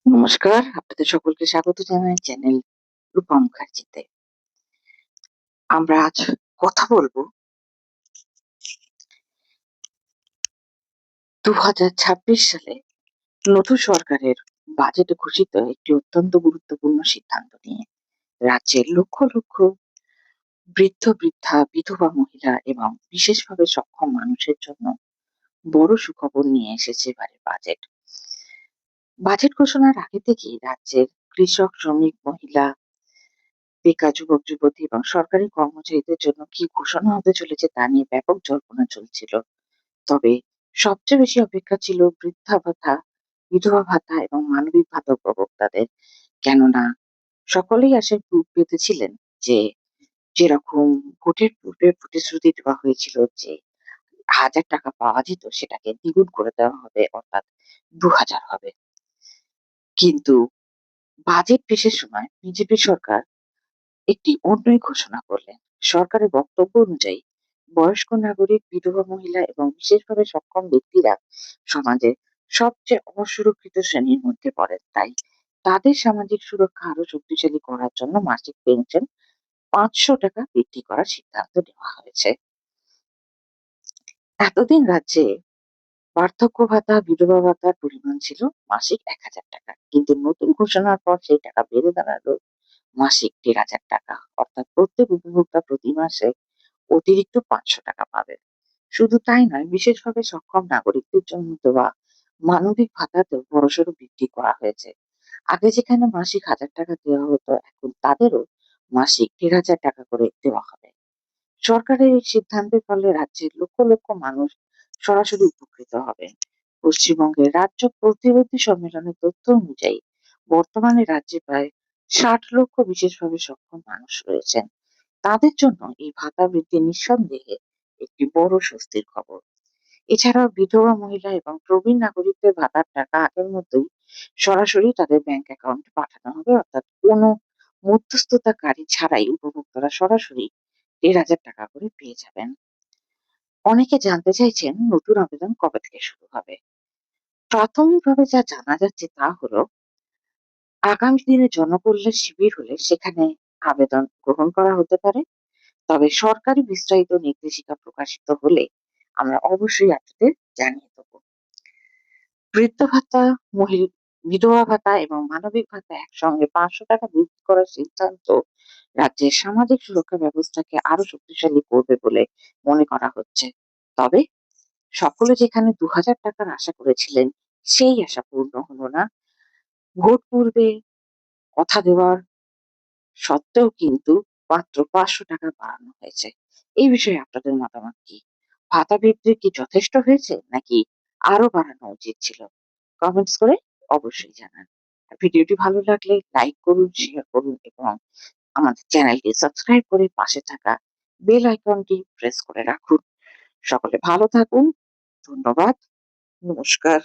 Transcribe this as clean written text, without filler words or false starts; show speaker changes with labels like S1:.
S1: নমস্কার, আপনাদের সকলকে স্বাগত জানাই চ্যানেল রূপা মুখার্জিতে। আমরা আজ কথা বলবো 2026 সালে নতুন সরকারের বাজেটে ঘোষিত একটি অত্যন্ত গুরুত্বপূর্ণ সিদ্ধান্ত নিয়ে। রাজ্যের লক্ষ লক্ষ বৃদ্ধ-বৃদ্ধা, বিধবা মহিলা এবং বিশেষভাবে সক্ষম মানুষের জন্য বড় সুখবর নিয়ে এসেছে এবারের বাজেট। বাজেট ঘোষণার আগে থেকেই রাজ্যের কৃষক, শ্রমিক, মহিলা, বেকার যুবক-যুবতী এবং সরকারি কর্মচারীদের জন্য কি ঘোষণা হতে চলেছে তা নিয়ে ব্যাপক জল্পনা চলছিল। তবে সবচেয়ে বেশি অপেক্ষা ছিল বৃদ্ধা ভাতা, বিধবা ভাতা এবং মানবিক ভাতা উপভোক্তাদের। কেননা সকলেই আশায় বুক পেতেছিলেন যে যেরকম ভোটের পূর্বে প্রতিশ্রুতি দেওয়া হয়েছিল যে ১,০০০ টাকা পাওয়া যেত সেটাকে দ্বিগুণ করে দেওয়া হবে, অর্থাৎ ২,০০০ হবে। কিন্তু বাজেট পেশের সময় বিজেপি সরকার একটি অন্যই ঘোষণা করলেন। সরকারের বক্তব্য অনুযায়ী বয়স্ক নাগরিক, বিধবা মহিলা এবং বিশেষভাবে সক্ষম ব্যক্তিরা সমাজের সবচেয়ে অসুরক্ষিত শ্রেণীর মধ্যে পড়েন। তাই তাদের সামাজিক সুরক্ষা আরো শক্তিশালী করার জন্য মাসিক পেনশন ৫০০ টাকা বৃদ্ধি করার সিদ্ধান্ত নেওয়া হয়েছে। এতদিন রাজ্যে বার্ধক্য ভাতা, বিধবা ভাতার পরিমাণ ছিল মাসিক ১,০০০ টাকা, কিন্তু নতুন ঘোষণার পর সেই টাকা বেড়ে দাঁড়ালো মাসিক ১,৫০০ টাকা। অর্থাৎ প্রত্যেক উপভোক্তা প্রতি মাসে অতিরিক্ত ৫০০ টাকা পাবেন। শুধু তাই নয়, বিশেষভাবে সক্ষম নাগরিকদের জন্য দেওয়া মানবিক ভাতাতেও বড়সড় বৃদ্ধি করা হয়েছে। আগে যেখানে মাসিক ১,০০০ টাকা দেওয়া হতো, এখন তাদেরও মাসিক ১,৫০০ টাকা করে দেওয়া হবে। সরকারের এই সিদ্ধান্তের ফলে রাজ্যের লক্ষ লক্ষ মানুষ সরাসরি উপকৃত হবেন। পশ্চিমবঙ্গের রাজ্য প্রতিনিধি সম্মেলনের তথ্য অনুযায়ী বর্তমানে রাজ্যে প্রায় ৬০ লক্ষ বিশেষভাবে সক্ষম মানুষ রয়েছেন। তাদের জন্য এই ভাতা বৃদ্ধি নিঃসন্দেহে একটি বড় স্বস্তির খবর। এছাড়াও বিধবা মহিলা এবং প্রবীণ নাগরিকদের ভাতার টাকা আগের মতোই সরাসরি তাদের ব্যাংক অ্যাকাউন্টে পাঠানো হবে, অর্থাৎ কোনো মধ্যস্থতাকারী ছাড়াই উপভোক্তারা সরাসরি ১,৫০০ টাকা করে পেয়ে যাবেন। অনেকে জানতে চাইছেন নতুন আবেদন কবে থেকে শুরু হবে। প্রাথমিকভাবে যা জানা যাচ্ছে তা হলো আগামী দিনে জনকল্যাণ শিবির হলে সেখানে আবেদন গ্রহণ করা হতে পারে। তবে সরকারি বিস্তারিত নির্দেশিকা প্রকাশিত হলে আমরা অবশ্যই আপনাদের জানিয়ে দেব। বৃদ্ধ ভাতা, বিধবা ভাতা এবং মানবিক ভাতা একসঙ্গে ৫০০ টাকা বৃদ্ধি করার সিদ্ধান্ত রাজ্যের সামাজিক সুরক্ষা ব্যবস্থাকে আরো শক্তিশালী করবে বলে মনে করা হচ্ছে। তবে সকলে যেখানে ২,০০০ টাকার আশা করেছিলেন, সেই আশা পূর্ণ হলো না। ভোট পূর্বে কথা দেওয়ার সত্ত্বেও কিন্তু মাত্র ৫০০ টাকা বাড়ানো হয়েছে। এই বিষয়ে আপনাদের মতামত কি? ভাতা বৃদ্ধি কি যথেষ্ট হয়েছে, নাকি আরো বাড়ানো উচিত ছিল? কমেন্টস করে অবশ্যই জানান। আর ভিডিওটি ভালো লাগলে লাইক করুন, শেয়ার করুন এবং আমাদের চ্যানেলটি সাবস্ক্রাইব করে পাশে থাকা বেল আইকনটি প্রেস করে রাখুন। সকলে ভালো থাকুন। ধন্যবাদ। নমস্কার।